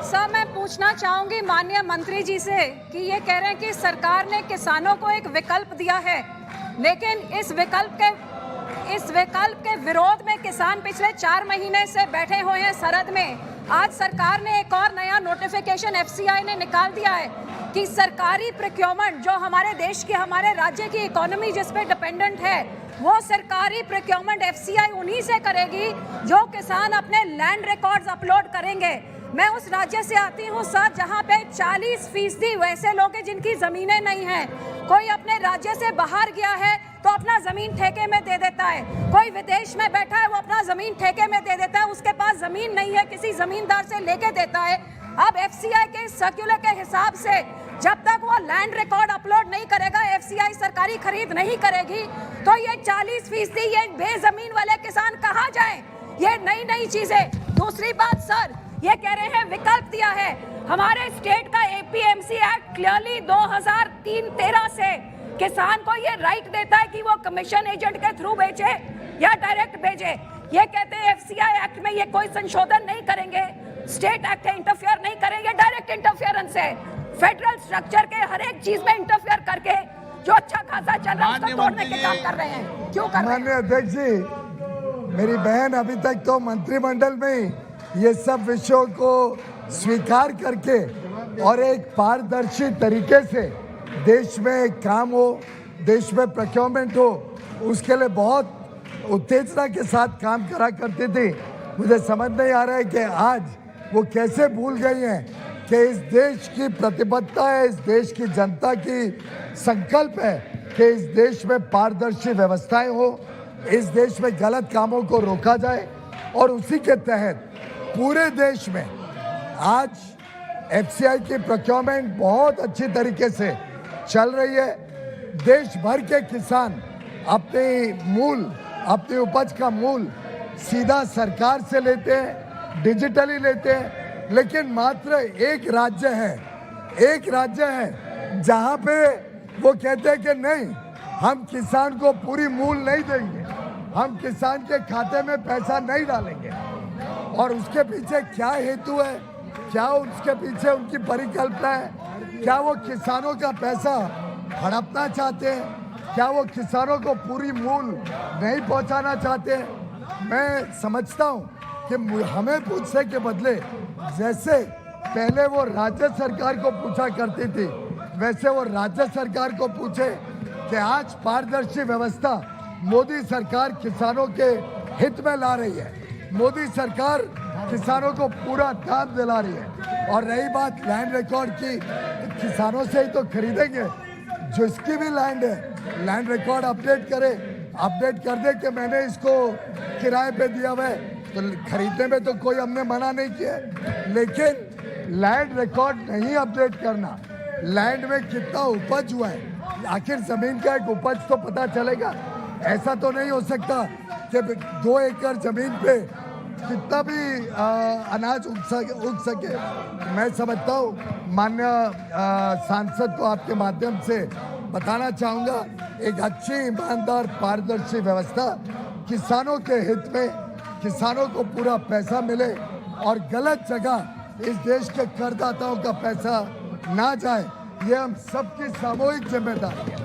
Sir, मैं पूछना चाहूंगी माननीय मंत्री जी से कि ये कह रहे हैं कि सरकार ने किसानों को एक विकल्प दिया है, लेकिन इस विकल्प के विरोध में किसान पिछले 4 महीने से बैठे हुए हैं सरहद में। आज सरकार ने एक और नया नोटिफिकेशन FCI ने निकाल दिया है कि सरकारी प्रोक्योरमेंट जो हमारे देश की, हमारे राज्य की इकोनॉमी जिस पे डिपेंडेंट है, वो सरकारी प्रोक्योरमेंट FCI उन्हीं से करेगी जो किसान अपने लैंड रिकॉर्ड्स अपलोड करेंगे। मैं उस राज्य से आती हूँ सर, जहाँ पे 40% वैसे लोग हैं जिनकी जमीनें नहीं हैं। कोई अपने राज्य से बाहर गया है तो अपना जमीन ठेके में दे देता है, कोई विदेश में बैठा है वो अपना जमीन ठेके में दे देता है, उसके पास जमीन नहीं है, किसी जमींदार से लेके देता है। अब FCI के सर्कुलर के हिसाब से जब तक वो लैंड रिकॉर्ड अपलोड नहीं करेगा, FCI सरकारी खरीद नहीं करेगी, तो ये 40% ये बेजमीन वाले किसान कहाँ जाएं? ये नई चीजें। दूसरी बात सर, ये कह रहे हैं विकल्प दिया है। हमारे स्टेट का APMC एक्ट क्लियरली 2003-13 से किसान को ये राइट देता है कि वो कमीशन एजेंट के थ्रू बेचे या डायरेक्ट बेचे। ये कहते हैं FCI एक्ट में ये कोई संशोधन नहीं करेंगे, स्टेट एक्ट है, इंटरफेयर नहीं करेंगे, डायरेक्ट इंटरफेरेंस है। फेडरल स्ट्रक्चर के हर एक चीज में इंटरफेयर करके जो अच्छा खासा चल रहा है उसको तोड़ने के काम कर रहे हैं। क्यों कर रहे हैं? माननीय अध्यक्ष जी, मेरी बहन अभी तक तो मंत्रिमंडल में ये सब विषयों को स्वीकार करके और एक पारदर्शी तरीके से देश में काम हो, देश में प्रोक्योरमेंट हो, उसके लिए बहुत उत्तेजना के साथ काम करा करती थी। मुझे समझ नहीं आ रहा है कि आज वो कैसे भूल गई हैं कि इस देश की प्रतिबद्धता है, इस देश की जनता की संकल्प है कि इस देश में पारदर्शी व्यवस्थाएं हो, इस देश में गलत कामों को रोका जाए और उसी के तहत पूरे देश में आज FCI की प्रोक्योरमेंट बहुत अच्छी तरीके से चल रही है। देश भर के किसान अपनी उपज का मूल सीधा सरकार से लेते हैं, डिजिटली लेते हैं, लेकिन मात्र एक राज्य है जहां पे वो कहते हैं कि नहीं, हम किसान को पूरी मूल नहीं देंगे, हम किसान के खाते में पैसा नहीं डालेंगे। और उसके पीछे क्या हेतु है, क्या उसके पीछे उनकी परिकल्पना है? क्या वो किसानों का पैसा हड़पना चाहते हैं? क्या वो किसानों को पूरी मूल नहीं पहुंचाना चाहते हैं? मैं समझता हूं कि हमें पूछने के बदले जैसे पहले वो राज्य सरकार को पूछा करती थी, वैसे वो राज्य सरकार को पूछे कि आज पारदर्शी व्यवस्था मोदी सरकार किसानों के हित में ला रही है। मोदी सरकार किसानों को पूरा दाम दिला रही है। और रही बात लैंड रिकॉर्ड की, तो किसानों से ही तो खरीदेंगे। जिसकी भी लैंड है, लैंड रिकॉर्ड अपडेट कर दे कि मैंने इसको किराए पे दिया हुआ है, तो खरीदने में तो कोई हमने मना नहीं किया है। लेकिन लैंड रिकॉर्ड नहीं अपडेट करना, लैंड में कितना उपज हुआ है, आखिर जमीन का एक उपज तो पता चलेगा। ऐसा तो नहीं हो सकता कि 2 एकड़ जमीन पे कितना भी अनाज उग सके। मैं समझता हूँ माननीय सांसद को आपके माध्यम से बताना चाहूँगा, एक अच्छी, ईमानदार, पारदर्शी व्यवस्था किसानों के हित में, किसानों को पूरा पैसा मिले और गलत जगह इस देश के करदाताओं का पैसा ना जाए, ये हम सबकी सामूहिक जिम्मेदारी है।